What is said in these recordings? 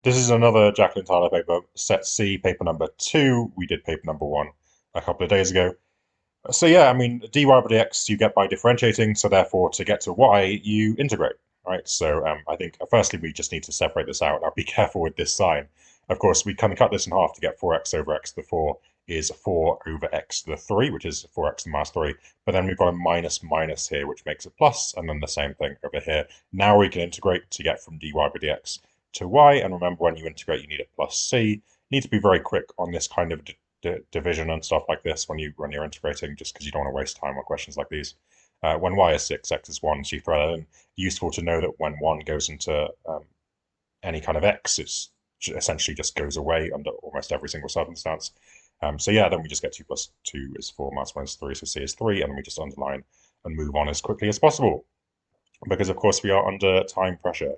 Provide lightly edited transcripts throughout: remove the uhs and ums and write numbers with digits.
This is another Jacqueline Tyler paper, set C, paper number 2. We did paper number 1 a couple of days ago. So yeah, I mean, dy by dx you get by differentiating, so therefore to get to y, you integrate, right? So I think firstly we just need to separate this out. Now be careful with this sign. Of course, we can cut this in half to get 4x over x to the 4 is 4 over x to the 3, which is 4x to the minus 3. But then we've got a minus minus here, which makes it plus, and then the same thing over here. Now we can integrate to get from dy by dx to y, and remember when you integrate, you need a plus c. You need to be very quick on this kind of division and stuff like this when you're integrating, just because you don't want to waste time on questions like these. When y is 6, x is 1, so you throw that in. Useful to know that when 1 goes into any kind of x, it's essentially just goes away under almost every single circumstance. So yeah, then we just get 2 plus 2 is 4, minus 1 is 3, so c is 3, and then we just underline and move on as quickly as possible. Because of course we are under time pressure.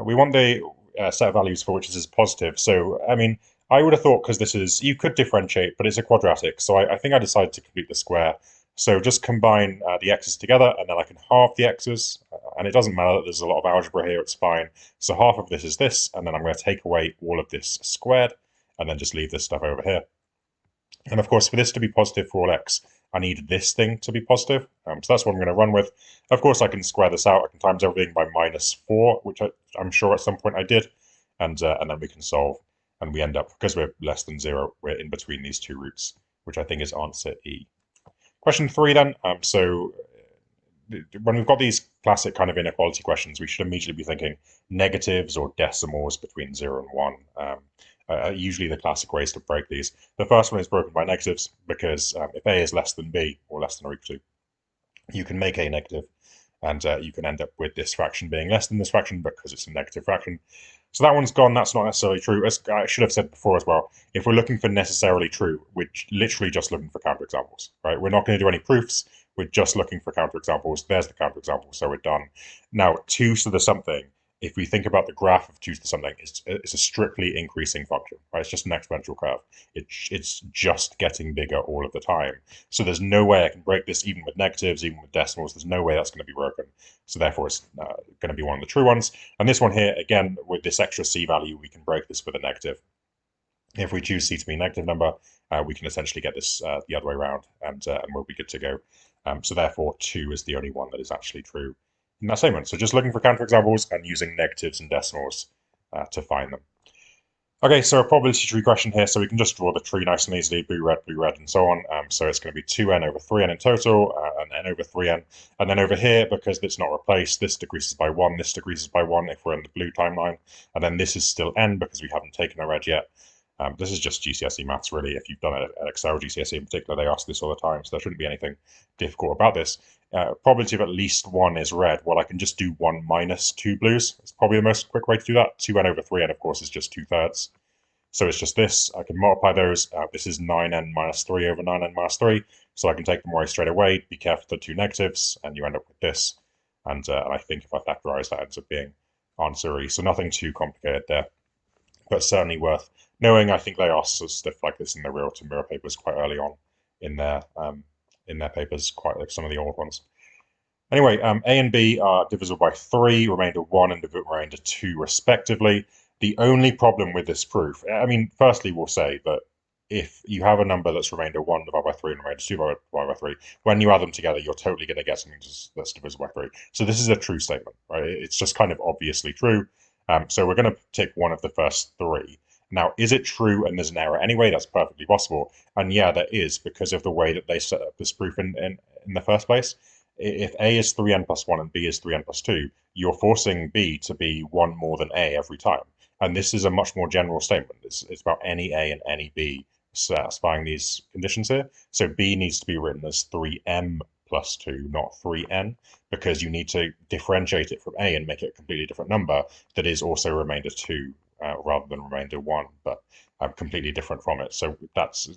We want the set of values for which this is positive. So, I mean, I would have thought because this is, you could differentiate, but it's a quadratic. So I think I decided to complete the square. So just combine the x's together, and then I can halve the x's. And it doesn't matter that there's a lot of algebra here, it's fine. So half of this is this, and then I'm going to take away all of this squared, and then just leave this stuff over here. And of course, for this to be positive for all x, I need this thing to be positive. So that's what I'm going to run with. Of course, I can square this out. I can times everything by minus 4, which I'm sure at some point I did. And then we can solve. And we end up, because we're less than 0, we're in between these two roots, which I think is answer E. Question 3 then. So when we've got these classic kind of inequality questions, we should immediately be thinking negatives or decimals between 0 and 1. Usually the classic ways to break these. The first one is broken by negatives because if a is less than b, or less than or equal to, you can make a negative, and you can end up with this fraction being less than this fraction because it's a negative fraction. So that one's gone. That's not necessarily true. As I should have said before as well, if we're looking for necessarily true, we're literally just looking for counterexamples, right? We're not going to do any proofs. We're just looking for counterexamples. There's the counterexample, so we're done. Now, 2 to the something, if we think about the graph of 2 to the something, it's a strictly increasing function, right? It's just an exponential curve. It's just getting bigger all of the time. So there's no way I can break this, even with negatives, even with decimals. There's no way that's going to be broken. So therefore, it's going to be one of the true ones. And this one here, again, with this extra c value, we can break this with a negative. If we choose c to be a negative number, we can essentially get this the other way around, and we'll be good to go. So therefore, 2 is the only one that is actually true in that statement. So just looking for counterexamples and using negatives and decimals to find them. Okay, so a probability tree question here, so we can just draw the tree nice and easily, blue, red, and so on. So it's going to be 2n over 3n in total, and n over 3n. And then over here, because it's not replaced, this decreases by 1, this decreases by 1 if we're in the blue timeline. And then this is still n because we haven't taken a red yet. This is just GCSE maths, really. If you've done it at Excel GCSE in particular, they ask this all the time, so there shouldn't be anything difficult about this. Probability of at least 1 is red. Well, I can just do 1 minus 2 blues. It's probably the most quick way to do that. 2n over 3n, of course, is just 2/3. So it's just this. I can multiply those. This is 9n minus 3 over 9n minus 3. So I can take them away straight away. Be careful of the two negatives, and you end up with this. And I think if I factorize, that ends up being answer E. So nothing too complicated there, but certainly worth knowing. I think they asked stuff like this in the real to mirror papers quite early on in their papers, quite like some of the old ones. Anyway, A and B are divisible by 3, remainder 1 and remainder 2 respectively. The only problem with this proof, I mean, firstly, we'll say that if you have a number that's remainder 1 divided by 3 and remainder 2 divided by 3, when you add them together, you're totally going to get something that's divisible by 3. So this is a true statement, right? It's just kind of obviously true. So we're going to take one of the first 3. Now, is it true and there's an error anyway? That's perfectly possible. And yeah, there is, because of the way that they set up this proof in the first place. If A is 3n plus 1 and B is 3n plus 2, you're forcing B to be 1 more than A every time. And this is a much more general statement. It's about any A and any B satisfying these conditions here. So B needs to be written as 3m plus 2, not 3n, because you need to differentiate it from A and make it a completely different number that is also remainder 2 rather than remainder 1, but completely different from it. So that's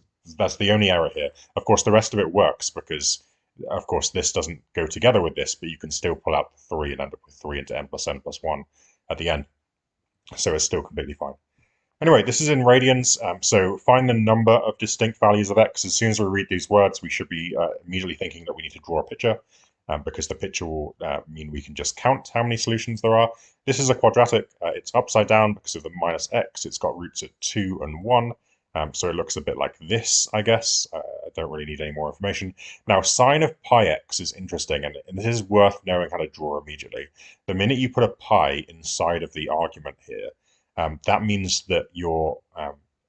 the only error here. Of course, the rest of it works because, of course, this doesn't go together with this, but you can still pull out the 3 and end up with 3 into n plus 1 at the end. So it's still completely fine. Anyway, this is in radians, so find the number of distinct values of x. As soon as we read these words, we should be immediately thinking that we need to draw a picture. because the picture will mean we can just count how many solutions there are. This is a quadratic. It's upside down because of the minus x. It's got roots at 2 and 1. So it looks a bit like this, I guess. I don't really need any more information. Now, sine of pi x is interesting, and this is worth knowing how to draw immediately. The minute you put a pi inside of the argument here, that means that your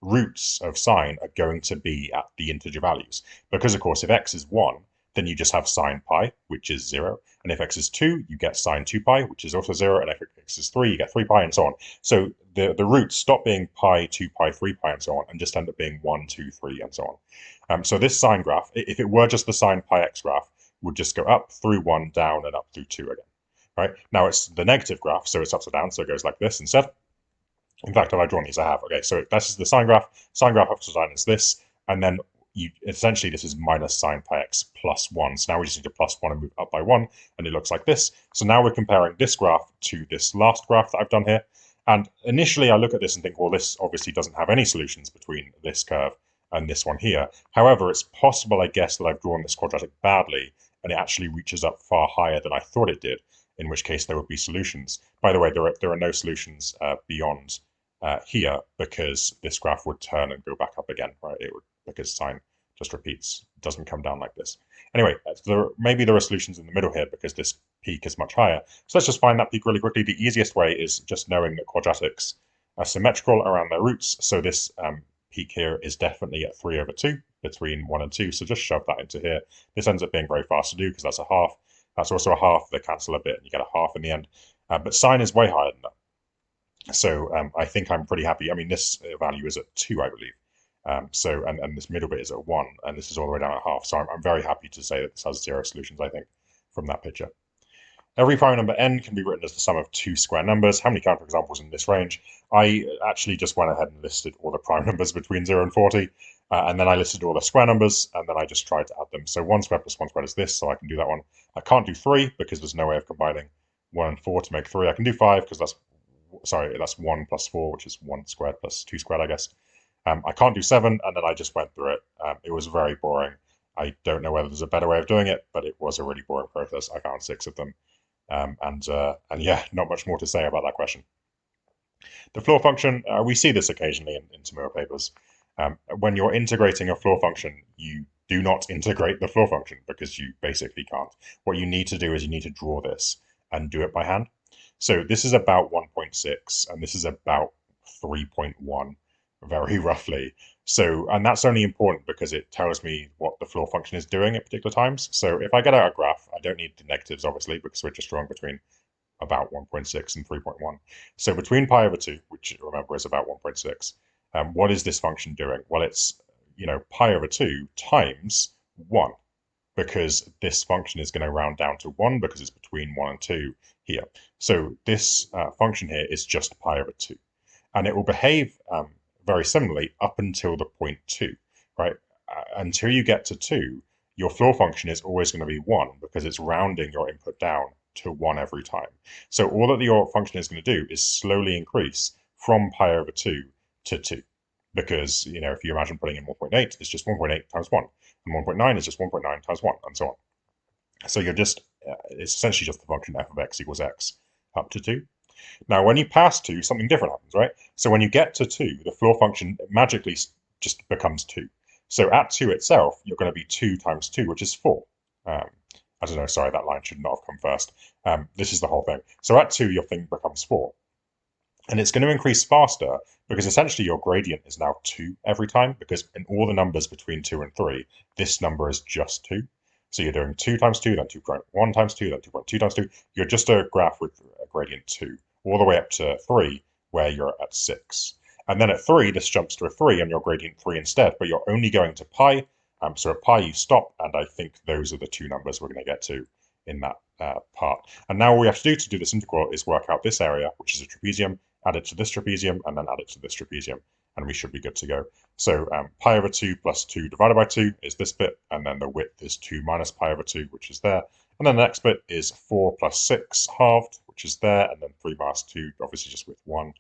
roots of sine are going to be at the integer values. Because, of course, if x is 1, then you just have sine pi, which is 0. And if x is 2, you get sine 2 pi, which is also 0. And if x is 3, you get 3 pi, and so on. So the roots stop being pi, 2 pi, 3 pi, and so on, and just end up being 1, 2, 3, and so on. So this sine graph, if it were just the sine pi x graph, would just go up through 1, down, and up through 2 again. Right? Now it's the negative graph, so it's upside down, so it goes like this instead. In fact, if I draw these, I have. Okay, so this is the sine graph. Sine graph upside down is this, and then essentially this is minus sine pi x plus 1. So now we just need to plus 1 and move up by 1, and it looks like this. So now we're comparing this graph to this last graph that I've done here. And initially I look at this and think, well, this obviously doesn't have any solutions between this curve and this one here. However, it's possible, I guess, that I've drawn this quadratic badly, and it actually reaches up far higher than I thought it did, in which case there would be solutions. By the way, there are no solutions beyond here, because this graph would turn and go back up again, right? It would, because sine just repeats, it doesn't come down like this. Anyway, maybe there are solutions in the middle here because this peak is much higher. So let's just find that peak really quickly. The easiest way is just knowing that quadratics are symmetrical around their roots. So this peak here is definitely at 3 over 2 between 1 and 2. So just shove that into here. This ends up being very fast to do because that's a half. That's also a half. They cancel a bit and you get a half in the end. But sine is way higher than that. So I think I'm pretty happy. I mean, this value is at 2, I believe. And this middle bit is at 1, and this is all the way down at half. So I'm very happy to say that this has 0 solutions, I think, from that picture. Every prime number n can be written as the sum of 2 square numbers. How many counterexamples in this range? I actually just went ahead and listed all the prime numbers between 0 and 40, and then I listed all the square numbers, and then I just tried to add them. So 1 squared plus 1 squared is this, so I can do that one. I can't do 3 because there's no way of combining 1 and 4 to make 3. I can do 5 because that's 1 plus 4, which is 1 squared plus 2 squared, I guess. I can't do 7, and then I just went through it. It was very boring. I don't know whether there's a better way of doing it, but it was a really boring process. I found 6 of them. And yeah, not much more to say about that question. The floor function, we see this occasionally in TMUA papers. When you're integrating a floor function, you do not integrate the floor function because you basically can't. What you need to do is you need to draw this and do it by hand. So this is about 1.6, and this is about 3.1. Very roughly. So, and that's only important because it tells me what the floor function is doing at particular times. So if I get out a graph, I don't need the negatives, obviously, because we're just drawing between about 1.6 and 3.1. So between pi over 2, which remember is about 1.6, what is this function doing? Well, it's, pi over 2 times 1, because this function is going to round down to 1 because it's between 1 and 2 here. So this function here is just pi over 2. And it will behave very similarly up until the point 2, right? Until you get to 2, your floor function is always going to be 1 because it's rounding your input down to 1 every time. So all that your function is going to do is slowly increase from pi over 2 to 2. Because, if you imagine putting in 1.8, it's just 1.8 times 1. And 1.9 is just 1.9 times 1, and so on. So it's essentially just the function f of x equals x up to 2. Now, when you pass 2, something different happens, right? So when you get to 2, the floor function magically just becomes 2. So at 2 itself, you're going to be 2 times 2, which is 4. I don't know, sorry, that line should not have come first. This is the whole thing. So at 2, your thing becomes 4. And it's going to increase faster because essentially your gradient is now 2 every time, because in all the numbers between 2 and 3, this number is just 2. So you're doing 2 times 2, then 2.1 times 2, then 2.2 times 2. You're just a graph with a gradient 2, all the way up to 3, where you're at 6. And then at 3, this jumps to a 3, and you're gradient 3 instead, but you're only going to pi. So at pi, you stop, and I think those are the 2 numbers we're going to get to in that part. And now all we have to do this integral is work out this area, which is a trapezium, add it to this trapezium, and then add it to this trapezium, and we should be good to go. So pi over 2 plus 2 divided by 2 is this bit, and then the width is 2 minus pi over 2, which is there. And then the next bit is 4 plus 6 halved, which is there, and then 3 minus 2, obviously just with 1.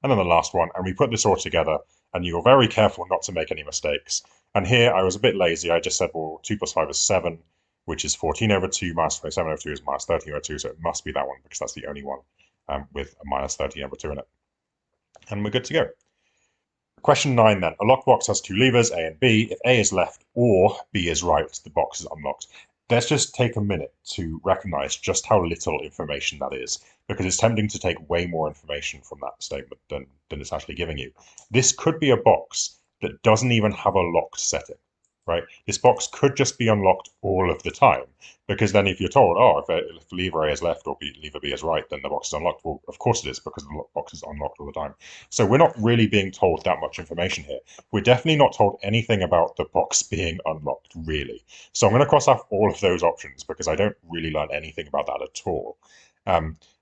And then the last one, and we put this all together, and you're very careful not to make any mistakes. And here I was a bit lazy. I just said, well, 2 plus 5 is 7. which is 14 over 2 minus 27 over 2 is minus 13 over 2, so it must be that one because that's the only one with a minus 13 over 2 in it. And we're good to go. Question 9 then. A locked box has two levers, A and B. If A is left or B is right, the box is unlocked. Let's just take a minute to recognize just how little information that is, because it's tempting to take way more information from that statement than it's actually giving you. This could be a box that doesn't even have a locked setting, right? This box could just be unlocked all of the time, because then if you're told, oh, if lever A is left or lever B is right, then the box is unlocked. Well, of course it is, because the box is unlocked all the time. So we're not really being told that much information here. We're definitely not told anything about the box being unlocked, really. So I'm going to cross off all of those options because I don't really learn anything about that at all.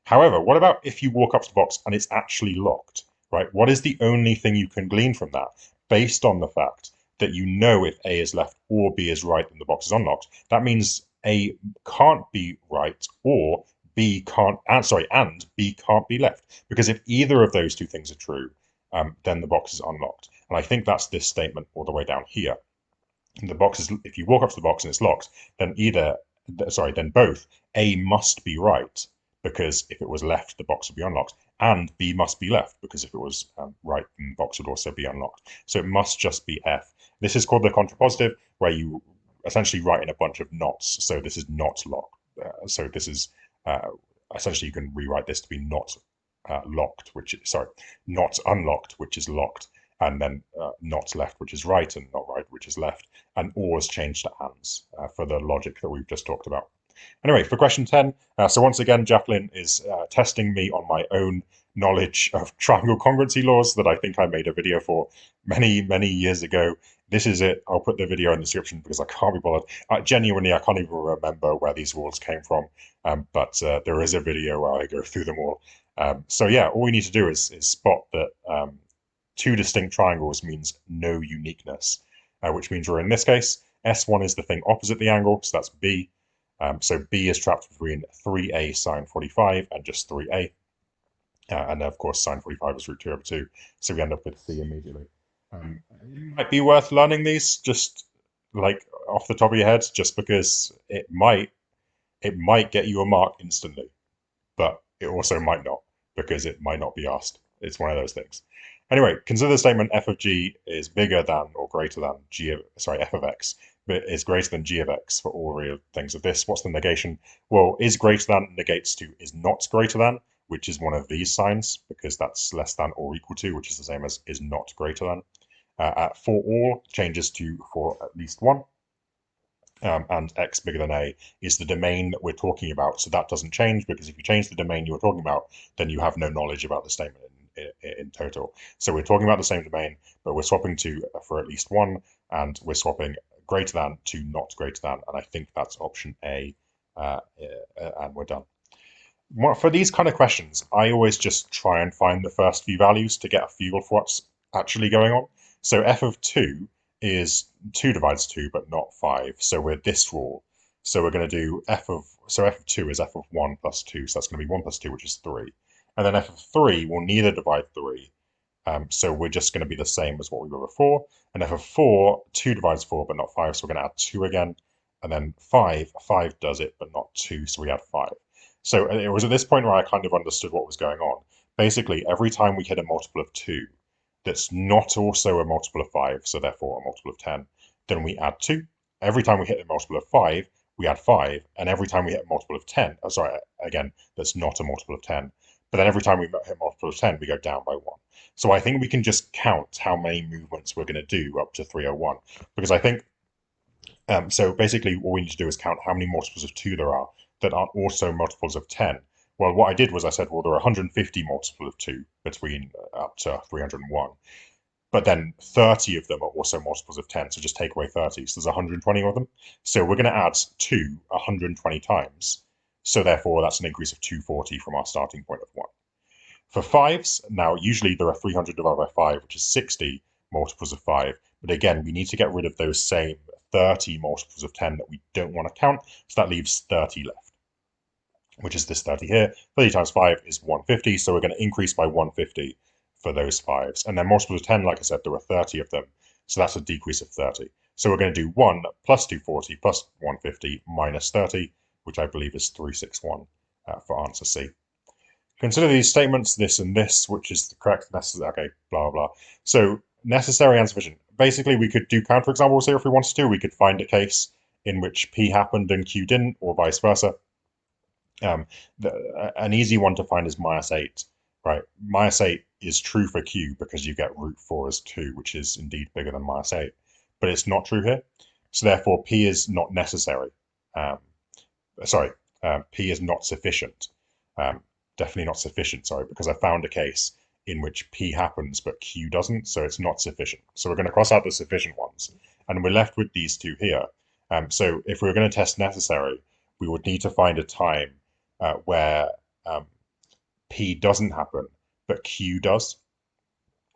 However, what about if you walk up to the box and it's actually locked, right? What is the only thing you can glean from that based on the fact that you know if A is left or B is right and the box is unlocked? That means A can't be right or B can't, and B can't be left. Because if either of those two things are true, then the box is unlocked. And I think that's this statement all the way down here. And the box is, if you walk up to the box and it's locked, then then both A must be right, because if it was left, the box would be unlocked, and B must be left, because if it was right, then the box would also be unlocked. So it must just be F. This is called the contrapositive, where you essentially write in a bunch of nots. So this is not locked. So this is essentially, you can rewrite this to be not locked, which is, not unlocked, which is locked, and then not left, which is right, and not right, which is left, and ors changed to ands for the logic that we've just talked about. Anyway, for question 10, so once again, Jacqueline is testing me on my own knowledge of triangle congruency laws that I think I made a video for many, many years ago. This is it. I'll put the video in the description because I can't be bothered. Genuinely, I can't even remember where these rules came from, but there is a video where I go through them all. So yeah, all we need to do is spot that two distinct triangles means no uniqueness, which means we're in this case, S1 is the thing opposite the angle, so that's B. So B is trapped between 3a sine 45 and just 3a. And of course, sine 45 is root 2 over 2. So we end up with C immediately. It might be worth learning these just like off the top of your head, just because it might get you a mark instantly, but it also might not, because it might not be asked. It's one of those things. Anyway, consider the statement f of g is bigger than or greater than f of x, but is greater than g of x for all real things of this. What's the negation? Well, is greater than negates to is not greater than, which is one of these signs, because that's less than or equal to, which is the same as is not greater than. For all changes to for at least one. And x bigger than a is the domain that we're talking about. So that doesn't change, because if you change the domain you're talking about, then you have no knowledge about the statement in total. So we're talking about the same domain, but we're swapping to for at least one, and we're swapping greater than to not greater than, and I think that's option A, and we're done. For these kind of questions, I always just try and find the first few values to get a feel of what's actually going on. So f of 2 is 2 divides 2, but not 5. So we're this rule. So we're going to do f of 2 is f of 1 plus 2. So that's going to be 1 plus 2, which is 3. And then f of 3 will neither divide 3. So we're just going to be the same as what we were before. And f of 4, 2 divides 4, but not 5. So we're going to add 2 again. And then 5 does it, but not 2. So we add 5. So it was at this point where I kind of understood what was going on. Basically, every time we hit a multiple of 2 that's not also a multiple of 5, so therefore a multiple of 10, then we add 2. Every time we hit a multiple of 5, we add 5. And every time we hit a multiple of 10, again, that's not a multiple of 10. But then every time we hit a multiple of 10, we go down by 1. So I think we can just count how many movements we're going to do up to 301. Because I think, so basically all we need to do is count how many multiples of 2 there are that aren't also multiples of 10. Well, what I did was I said, well, there are 150 multiples of 2 between up to 301. But then 30 of them are also multiples of 10, so just take away 30. So there's 120 of them. So we're going to add 2 120 times. So therefore, that's an increase of 240 from our starting point of 1. For 5s, now usually there are 300 divided by 5, which is 60 multiples of 5. But again, we need to get rid of those same 30 multiples of 10 that we don't want to count. So that leaves 30 left, which is this 30 here. 30 times 5 is 150, so we're going to increase by 150 for those 5s. And then multiples of 10, like I said, there were 30 of them, so that's a decrease of 30. So we're going to do 1 plus 240 plus 150 minus 30, which I believe is 361 for answer C. Consider these statements, this and this, which is the correct necessary. Okay, blah, blah. So necessary and sufficient. Basically, we could do counterexamples here if we wanted to. We could find a case in which P happened and Q didn't, or vice versa. An easy one to find is -8, right? -8 is true for Q because you get root 4 as 2, which is indeed bigger than -8. But it's not true here. So therefore, P is not necessary. P is not sufficient. Definitely not sufficient, sorry, because I found a case in which P happens but Q doesn't, so it's not sufficient. So we're going to cross out the sufficient ones, and we're left with these two here. So if we were going to test necessary, we would need to find a time where P doesn't happen, but Q does.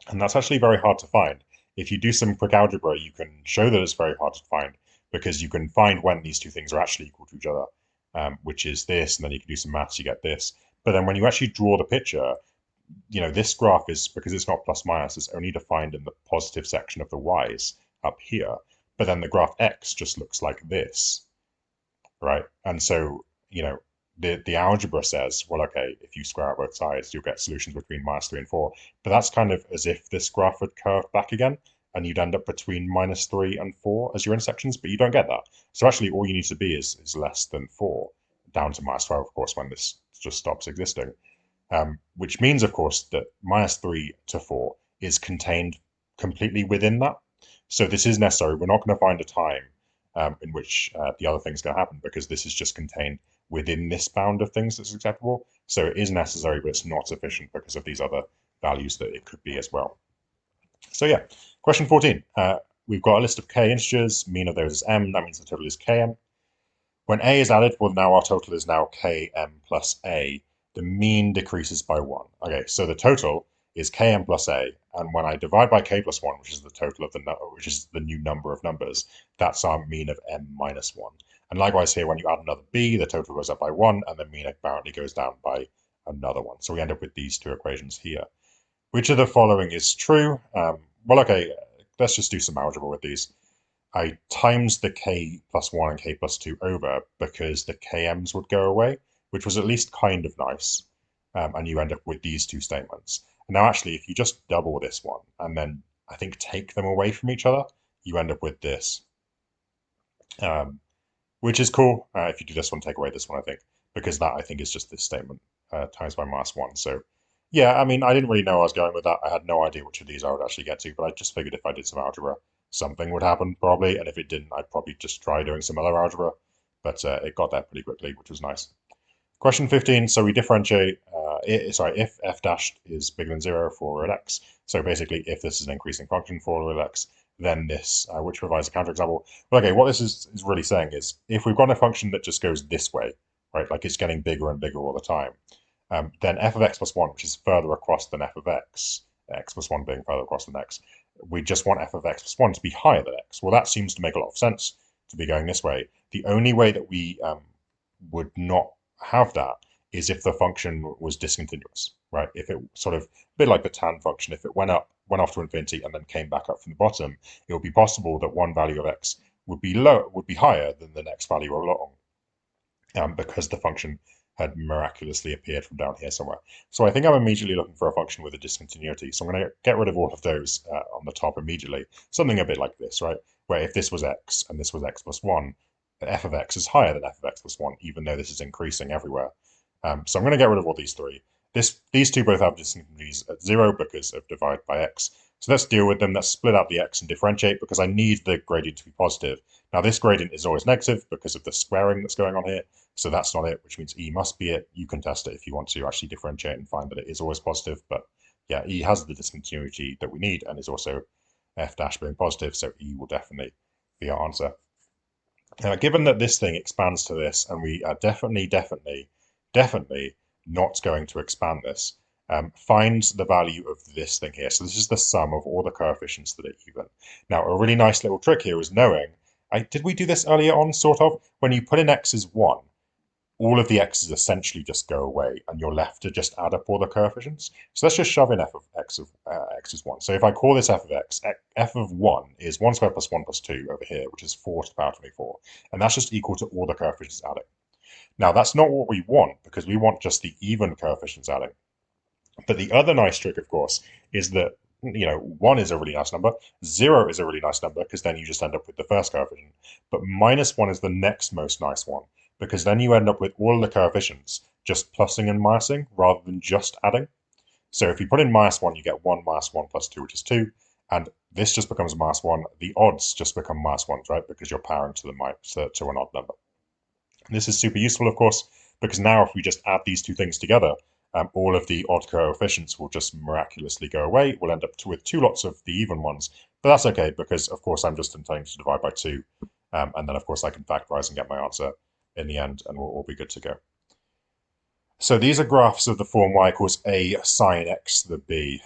And that's actually very hard to find. If you do some quick algebra, you can show that it's very hard to find because you can find when these two things are actually equal to each other, which is this, and then you can do some maths, you get this. But then when you actually draw the picture, this graph is, because it's not plus minus, it's only defined in the positive section of the y's up here. But then the graph x just looks like this, right? And so, the algebra says, well, okay, if you square out both sides, you'll get solutions between -3 and 4. But that's kind of as if this graph had curved back again, and you'd end up between -3 and 4 as your intersections, but you don't get that. So actually, all you need to be is less than 4, down to -12, of course, when this just stops existing. Which means, of course, that -3 to 4 is contained completely within that. So this is necessary. We're not going to find a time in which the other thing's going to happen, because this is just contained within this bound of things that's acceptable. So it is necessary, but it's not sufficient because of these other values that it could be as well. So yeah, question 14. We've got a list of k integers. Mean of those is m. That means the total is km. When a is added, well, now our total is now km plus a. The mean decreases by 1. Okay, so the total is km plus a, and when I divide by k plus 1, which is the total of which is the new number of numbers, that's our mean of m minus 1. And likewise here, when you add another b, the total goes up by 1, and the mean apparently goes down by another 1. So we end up with these two equations here. Which of the following is true? Well, okay, let's just do some algebra with these. I times the k plus 1 and k plus 2 over because the km's would go away, which was at least kind of nice. And you end up with these two statements. Now, actually, if you just double this one and then I think take them away from each other, you end up with this, which is cool. If you do this one, take away this one, I think, because that I think is just this statement times by -1. So yeah, I mean, I didn't really know I was going with that. I had no idea which of these I would actually get to, but I just figured if I did some algebra, something would happen probably. And if it didn't, I'd probably just try doing some other algebra. But it got there pretty quickly, which was nice. Question 15, so we differentiate, if f dashed is bigger than 0 for real x. So basically, if this is an increasing function for real x, then this, which provides a counterexample. But okay, what this is really saying is, if we've got a function that just goes this way, right, like it's getting bigger and bigger all the time, then f of x plus 1, which is further across than f of x plus 1 being further across than x, we just want f of x plus 1 to be higher than x. Well, that seems to make a lot of sense to be going this way. The only way that we would not have that is if the function was discontinuous, right? If it sort of, a bit like the tan function, if it went off to infinity and then came back up from the bottom, it would be possible that one value of x would be higher than the next value along, because the function had miraculously appeared from down here somewhere. So I think I'm immediately looking for a function with a discontinuity. So I'm going to get rid of all of those on the top immediately. Something a bit like this, right? Where if this was x and this was x plus 1, f of x is higher than f of x plus 1, even though this is increasing everywhere. So I'm going to get rid of all these three. These two both have discontinuities at 0 because of divide by x. So let's deal with them. Let's split out the x and differentiate because I need the gradient to be positive. Now this gradient is always negative because of the squaring that's going on here. So that's not it, which means e must be it. You can test it if you want to actually differentiate and find that it is always positive. But yeah, e has the discontinuity that we need and is also f dash being positive. So e will definitely be our answer. Given that this thing expands to this, and we are definitely not going to expand this, find the value of this thing here. So this is the sum of all the coefficients that are even. Now, a really nice little trick here is knowing, did we do this earlier on, sort of? When you put in x as 1, all of the x's essentially just go away, and you're left to just add up all the coefficients. So let's just shove in f of x of x is 1. So if I call this f of x, f of 1 is 1 squared plus 1 plus 2 over here, which is 4 to the power 24. And that's just equal to all the coefficients adding. Now, that's not what we want, because we want just the even coefficients adding. But the other nice trick, of course, is that 1 is a really nice number, 0 is a really nice number, because then you just end up with the first coefficient. But -1 is the next most nice one, because then you end up with all the coefficients just plussing and minusing rather than just adding. So if you put in -1, you get 1 minus 1 plus 2, which is 2. And this just becomes -1. The odds just become -1s, right? Because you're powering to an odd number. This is super useful, of course, because now if we just add these two things together, all of the odd coefficients will just miraculously go away. We'll end up with 2 lots of the even ones. But that's okay, because of course I'm just intending to divide by 2. And then of course I can factorize and get my answer in the end, and we'll all be good to go. So these are graphs of the form y equals a sine x to the b.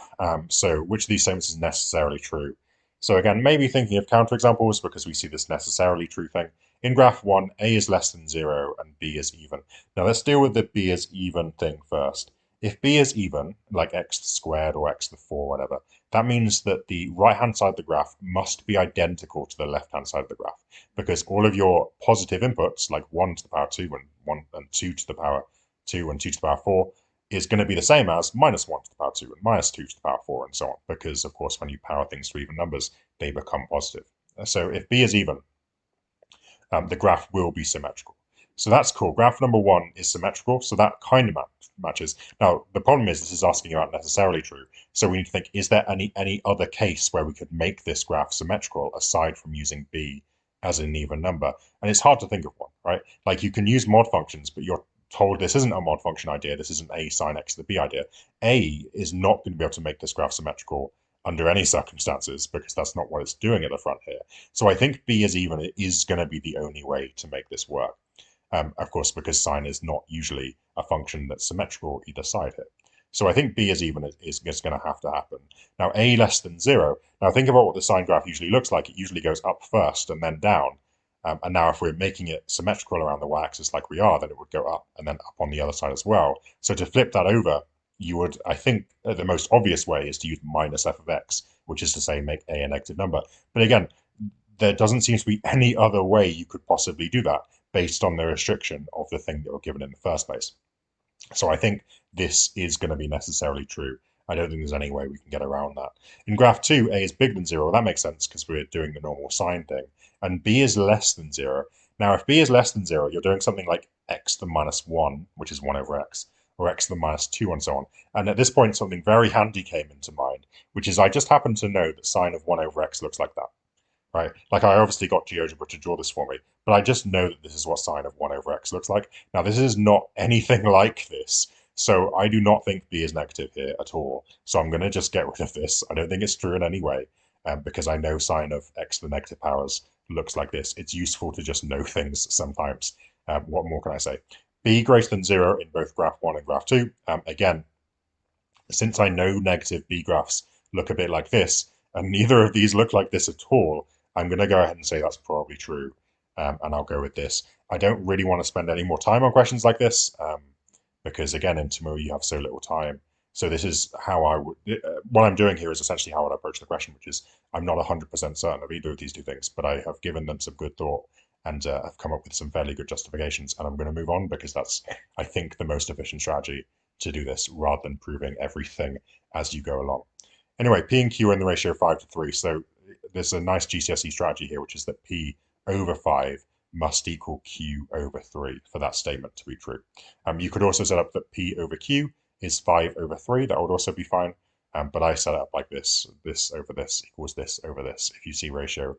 So which of these statements is necessarily true? So again, maybe thinking of counterexamples, because we see this necessarily true thing. In graph 1, a is less than 0 and b is even. Now let's deal with the b is even thing first. If b is even, like x squared or x to the 4, whatever, that means that the right-hand side of the graph must be identical to the left-hand side of the graph, because all of your positive inputs, like 1 to the power 2 and 1 and 2 to the power 2 and 2 to the power 4, is going to be the same as -1 to the power 2 and -2 to the power 4 and so on, because of course when you power things to even numbers, they become positive. So if b is even, the graph will be symmetrical. So that's cool. Graph number 1 is symmetrical, so that kind of matches. Now, the problem is this is asking about necessarily true. So we need to think, is there any other case where we could make this graph symmetrical aside from using b as an even number? And it's hard to think of one, right? Like you can use mod functions, but you're told this isn't a mod function idea, this isn't a sine x to the b idea. A is not going to be able to make this graph symmetrical under any circumstances, because that's not what it's doing at the front here. So I think b is even is going to be the only way to make this work. Of course, because sine is not usually a function that's symmetrical either side here. So I think b is even is going to have to happen. Now, a less than 0. Now think about what the sine graph usually looks like. It usually goes up first and then down. And now if we're making it symmetrical around the y-axis like we are, then it would go up and then up on the other side as well. So to flip that over, you would, I think, the most obvious way is to use minus f of x, which is to say make a negative number. But again, there doesn't seem to be any other way you could possibly do that based on the restriction of the thing that we're given in the first place. So I think this is going to be necessarily true. I don't think there's any way we can get around that. In graph 2, a is bigger than 0. Well, that makes sense because we're doing the normal sine thing. And b is less than 0. Now, if b is less than 0, you're doing something like x to the minus 1, which is 1 over x, or x to the minus 2, and so on. And at this point, something very handy came into mind, which is I just happen to know that sine of 1 over x looks like that. Right? Like I obviously got GeoGebra to draw this for me, but I just know that this is what sine of 1 over x looks like. Now, this is not anything like this, so I do not think b is negative here at all. So I'm going to just get rid of this. I don't think it's true in any way, because I know sine of x to the negative powers looks like this. It's useful to just know things sometimes. What more can I say? B greater than 0 in both graph 1 and graph 2. Again, since I know negative b graphs look a bit like this, and neither of these look like this at all, I'm going to go ahead and say that's probably true, and I'll go with this. I don't really want to spend any more time on questions like this, because again, in TMUA you have so little time. So this is how I would, what I'm doing here is essentially how I would approach the question, which is I'm not 100% certain of either of these two things, but I have given them some good thought and I've come up with some fairly good justifications, and I'm going to move on because that's, I think, the most efficient strategy to do this rather than proving everything as you go along. Anyway, P and Q are in the ratio of 5 to 3, so there's a nice GCSE strategy here, which is that P over 5 must equal Q over 3 for that statement to be true. You could also set up that P over Q is 5 over 3. That would also be fine. But I set it up like this. This over this equals this over this, if you see ratio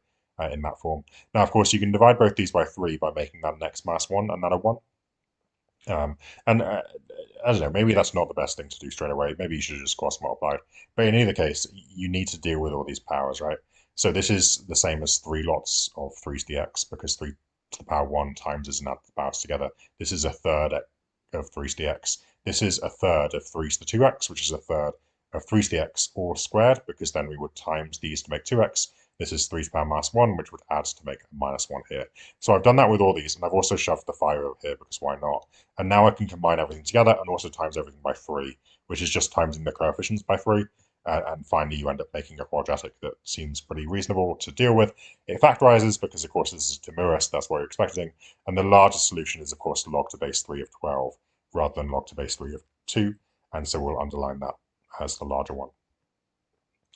in that form. Now, of course, you can divide both these by 3 by making that an x minus 1 and that a 1. And I don't know, maybe that's not the best thing to do straight away. Maybe you should just cross multiply. But in either case, you need to deal with all these powers, right? So this is the same as 3 lots of 3 to the x, because 3 to the power 1 times is and add the powers together. This is a third of 3 to the x. This is a third of 3 to the 2x, which is a third of 3 to the x all squared, because then we would times these to make 2x. This is 3 to the power minus 1, which would add to make a minus 1 here. So I've done that with all these, and I've also shoved the 5 over here, because why not? And now I can combine everything together and also times everything by 3, which is just timesing the coefficients by 3. And finally, you end up making a quadratic that seems pretty reasonable to deal with. It factorizes because, of course, this is TMUA, so that's what you're expecting. And the largest solution is, of course, log to base 3 of 12 rather than log to base 3 of 2. And so we'll underline that as the larger one.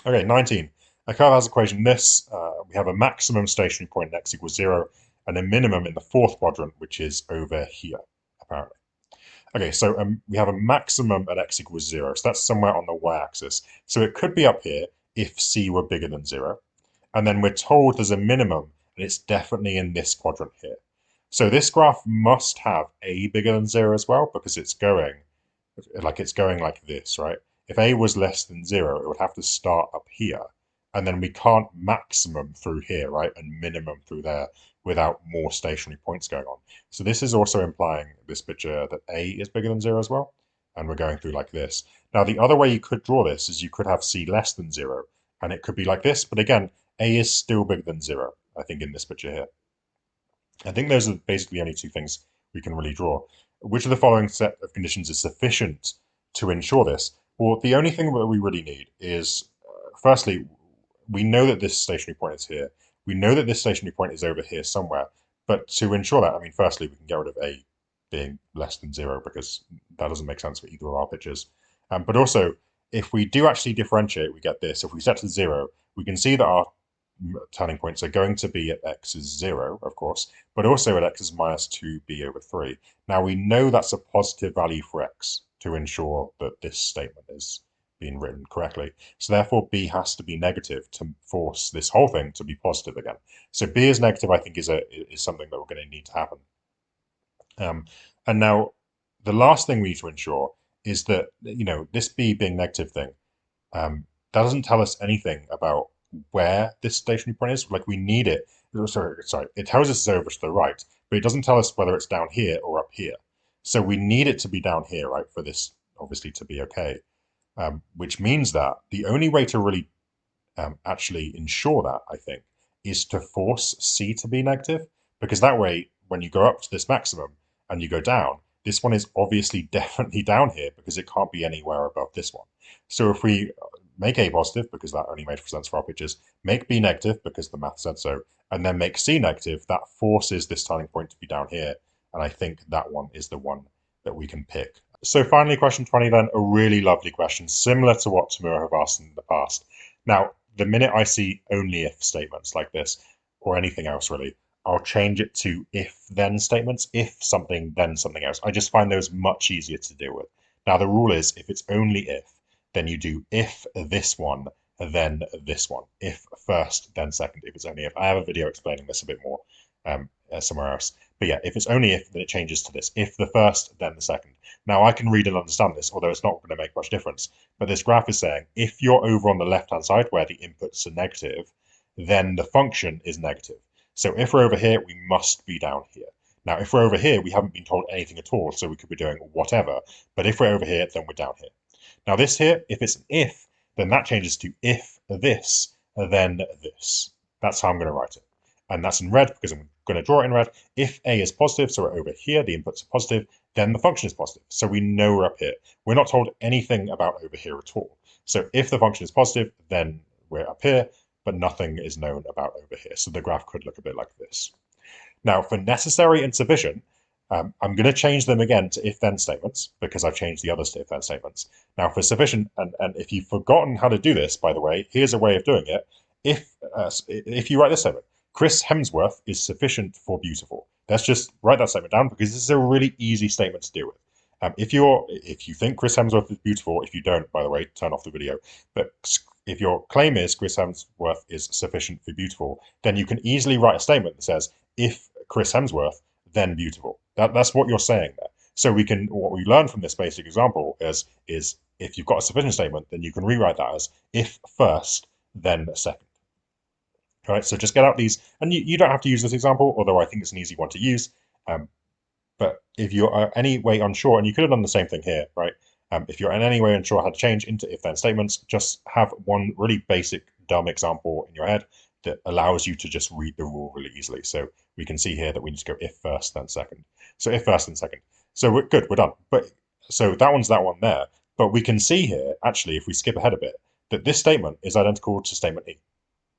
Okay, 19. A curve has equation this. We have a maximum stationary point at x equals 0 and a minimum in the fourth quadrant, which is over here, apparently. Okay, so we have a maximum at x equals 0. So that's somewhere on the y-axis. So it could be up here if c were bigger than 0. And then we're told there's a minimum, and it's definitely in this quadrant here. So this graph must have a bigger than 0 as well, because it's going like this, right? If a was less than 0, it would have to start up here. And then we can't maximum through here, right? And minimum through there without more stationary points going on. So this is also implying this picture that a is bigger than 0 as well. And we're going through like this. Now, the other way you could draw this is you could have c less than 0. And it could be like this. But again, a is still bigger than 0, I think, in this picture here. I think those are basically the only two things we can really draw. Which of the following set of conditions is sufficient to ensure this? Well, the only thing that we really need is, firstly, we know that this stationary point is here. We know that this stationary point is over here somewhere. But to ensure that, I mean, firstly, we can get rid of a being less than 0 because that doesn't make sense for either of our pictures. But also, if we do actually differentiate, we get this. If we set to 0, we can see that our turning points are going to be at x is 0, of course, but also at x is minus 2b over 3. Now, we know that's a positive value for x to ensure that this statement is being written correctly. So therefore, b has to be negative to force this whole thing to be positive again. So b is negative, I think, is something that we're going to need to happen. And now, the last thing we need to ensure is that, this b being negative thing, that doesn't tell us anything about where this stationary point is. Like, we need it. Sorry, it tells us it's over to the right, but it doesn't tell us whether it's down here or up here. So we need it to be down here, right, for this obviously to be okay. Which means that the only way to really actually ensure that, I think, is to force c to be negative, because that way, when you go up to this maximum and you go down, this one is obviously definitely down here because it can't be anywhere above this one. So if we make a positive, because that only made sense for our pictures, make b negative because the math said so, and then make c negative, that forces this turning point to be down here. And I think that one is the one that we can pick. So finally, question 20 then, a really lovely question, similar to what TMUA have asked in the past. Now, the minute I see only if statements like this, or anything else really, I'll change it to if-then statements, if something, then something else. I just find those much easier to deal with. Now, the rule is, if it's only if, then you do if this one, then this one. If first, then second, if it's only if. I have a video explaining this a bit more somewhere else. But yeah, if it's only if, then it changes to this. If the first, then the second. Now, I can read and understand this, although it's not going to make much difference. But this graph is saying, if you're over on the left-hand side where the inputs are negative, then the function is negative. So if we're over here, we must be down here. Now, if we're over here, we haven't been told anything at all, so we could be doing whatever. But if we're over here, then we're down here. Now, this here, if it's an if, then that changes to if this, then this. That's how I'm going to write it. And that's in red because I'm going to draw it in red. If a is positive, so we're over here, the inputs are positive, then the function is positive. So we know we're up here. We're not told anything about over here at all. So if the function is positive, then we're up here, but nothing is known about over here. So the graph could look a bit like this. Now, for necessary and sufficient, I'm going to change them again to if-then statements because I've changed the others to if-then statements. Now, for sufficient, and if you've forgotten how to do this, by the way, here's a way of doing it. If you write this statement, Chris Hemsworth is sufficient for beautiful. Let's just write that statement down because this is a really easy statement to deal with. If you think Chris Hemsworth is beautiful, if you don't, by the way, turn off the video. But if your claim is Chris Hemsworth is sufficient for beautiful, then you can easily write a statement that says, if Chris Hemsworth, then beautiful. That's what you're saying there. So what we learn from this basic example is if you've got a sufficient statement, then you can rewrite that as if first, then second. All right, so just get out these, and you don't have to use this example, although I think it's an easy one to use. But if you're any way unsure, and you could have done the same thing here, right? If you're in any way unsure how to change into if-then statements, just have one really basic, dumb example in your head that allows you to just read the rule really easily. So we can see here that we just go if first, then second. So if first, then second. So we're good, we're done. But so that one's that one there. But we can see here, actually, if we skip ahead a bit, that this statement is identical to statement E.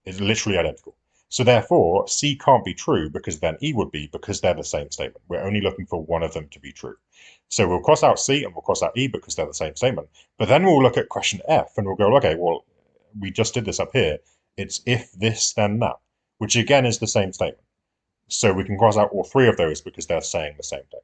It's literally identical. So therefore, C can't be true because then E would be, because they're the same statement. We're only looking for one of them to be true. So we'll cross out C and we'll cross out E because they're the same statement. But then we'll look at question F and we'll go, okay, well, we just did this up here. It's if this, then that, which again is the same statement. So we can cross out all three of those because they're saying the same thing.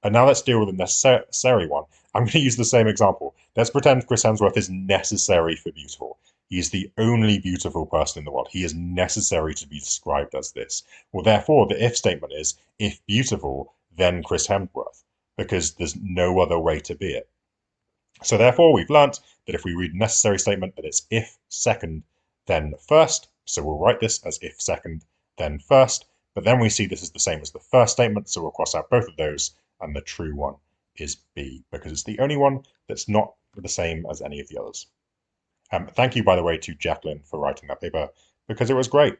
And now let's deal with the necessary one. I'm going to use the same example. Let's pretend Chris Hemsworth is necessary for beautiful. He's the only beautiful person in the world. He is necessary to be described as this. Well, therefore, the if statement is if beautiful, then Chris Hemsworth, because there's no other way to be it. So therefore, we've learnt that if we read a necessary statement, that it's if second, then first. So we'll write this as if second, then first. But then we see this is the same as the first statement, so we'll cross out both of those, and the true one is B, because it's the only one that's not the same as any of the others. Thank you, by the way, to Jacqueline for writing that paper, because it was great.